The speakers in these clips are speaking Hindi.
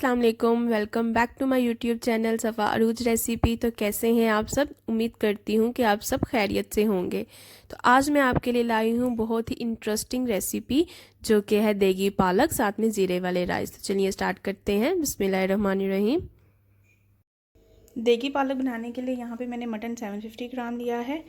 अस्सलाम वालेकुम, welcome back to my YouTube channel Safa Arooj recipe. तो कैसे हैं आप सब? उम्मीद करती हूँ कि आप सब खैरियत से होंगे। तो आज मैं आपके लिए लाई हूँ बहुत ही इंटरेस्टिंग रेसिपी जो कि है देगी पालक साथ में ज़ीरे वाले राइस। तो चलिए स्टार्ट करते हैं। बिस्मिल्लाहिर्रहमानिर्रहीम। देगी पालक बनाने के लिए यहाँ पे मैंने मटन 750 ग्राम लिया है।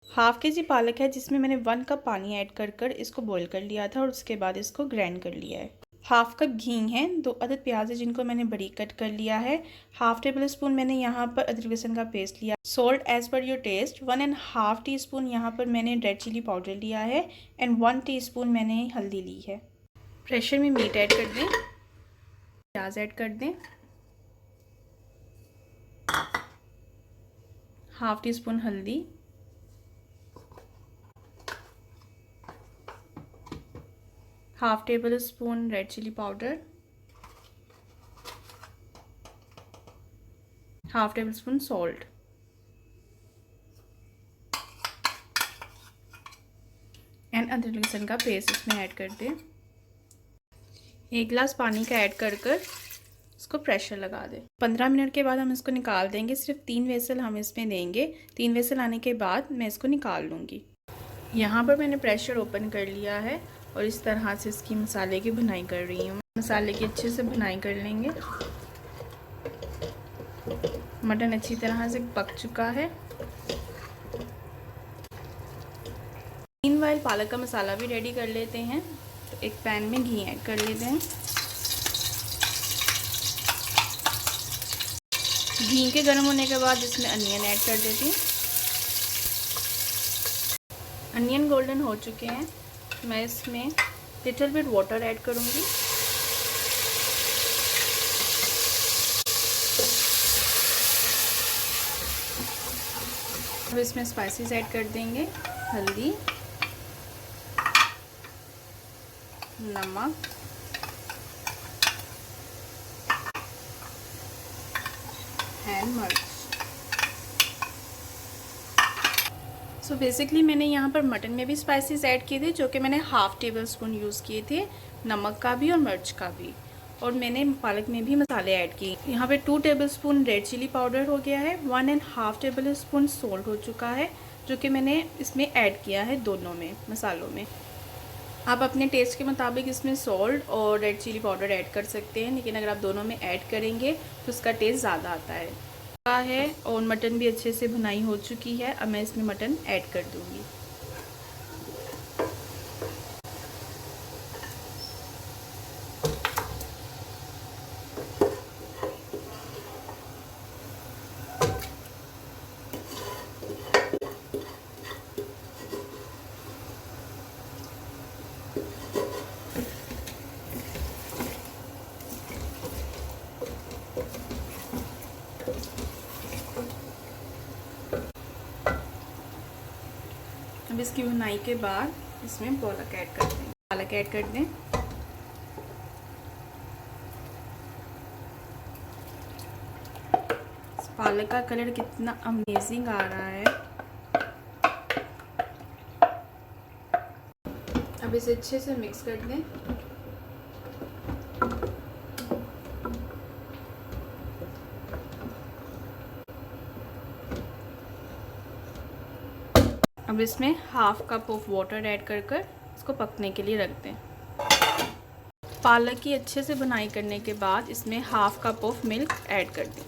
हाफ़ के जी पालक है जिसमें मैंने 1 कप पानी ऐड कर इसको बॉईल कर लिया था और उसके बाद इसको ग्राइंड कर लिया है। हाफ़ कप घी है, 2 अदद प्याज है जिनको मैंने बारीक कट कर लिया है। हाफ़ टेबल स्पून मैंने यहाँ पर अदरक लहसुन का पेस्ट लिया। Salt as per your taste. 1.5 teaspoon यहाँ पर मैंने रेड चिली पाउडर लिया है एंड 1 टीस्पून मैंने हल्दी ली है। प्रेशर में मीट ऐड कर दें, प्याज ऐड कर दें, हाफ़ टी स्पून हल्दी, half tablespoon red chilli powder, half tablespoon salt and अदरक लहसुन का पेस्ट इसमें ऐड कर दें। 1 गिलास पानी का ऐड कर इसको प्रेशर लगा दें। 15 मिनट के बाद हम इसको निकाल देंगे। सिर्फ 3 वेसल हम इसमें देंगे। 3 वेसल आने के बाद मैं इसको निकाल लूँगी। यहाँ पर मैंने प्रेशर ओपन कर लिया है और इस तरह से इसकी मसाले की भुनाई कर रही हूँ। मसाले की अच्छे से भुनाई कर लेंगे। मटन अच्छी तरह से पक चुका है। मीनवाइल पालक का मसाला भी रेडी कर लेते हैं। तो एक पैन में घी ऐड कर लेते हैं। घी के गर्म होने के बाद इसमें अनियन ऐड कर देती हूँ। अनियन गोल्डन हो चुके हैं। मैं इसमें लिटिल बिट वाटर ऐड करूँगी। अब इसमें स्पाइसेस ऐड कर देंगे। हल्दी, नमक, एंड मिर्च। सो बेसिकली मैंने यहाँ पर मटन में भी स्पाइसेस ऐड किए थे जो कि मैंने हाफ़ टेबल स्पून यूज़ किए थे, नमक का भी और मिर्च का भी। और मैंने पालक में भी मसाले ऐड किए। यहाँ पे 2 tablespoon red chilli powder हो गया है। 1.5 टेबल स्पून सॉल्ट हो चुका है जो कि मैंने इसमें ऐड किया है दोनों में मसालों में। आप अपने टेस्ट के मुताबिक इसमें सॉल्ट और रेड चिली पाउडर ऐड कर सकते हैं, लेकिन अगर आप दोनों में ऐड करेंगे तो उसका टेस्ट ज़्यादा आता है। और मटन भी अच्छे से भुनाई हो चुकी है। अब मैं इसमें मटन ऐड कर दूँगी। अब इसकी भुनाई के बाद इसमें पालक ऐड कर दें। पालक का कलर कितना अमेजिंग आ रहा है। अब इसे अच्छे से मिक्स कर दें। अब इसमें half cup of water add कर इसको पकने के लिए रख दें। पालक की अच्छे से भुनाई करने के बाद इसमें half cup of milk add कर दें।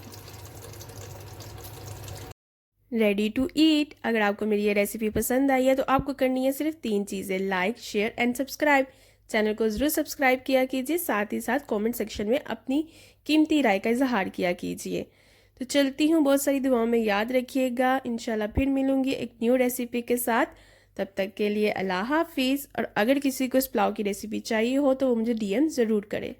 Ready to eat. अगर आपको मेरी ये रेसिपी पसंद आई है तो आपको करनी है सिर्फ 3 चीज़ें, like, share and subscribe. Channel को ज़रूर सब्सक्राइब किया कीजिए, साथ ही साथ कमेंट सेक्शन में अपनी कीमती राय का इजहार किया कीजिए। तो चलती हूँ, बहुत सारी दुआओं में याद रखिएगा। इंशाल्लाह फिर मिलूंगी एक न्यू रेसिपी के साथ। तब तक के लिए अल्लाह हाफिज़। और अगर किसी को इस पुलाव की रेसिपी चाहिए हो तो वो मुझे DM ज़रूर करे।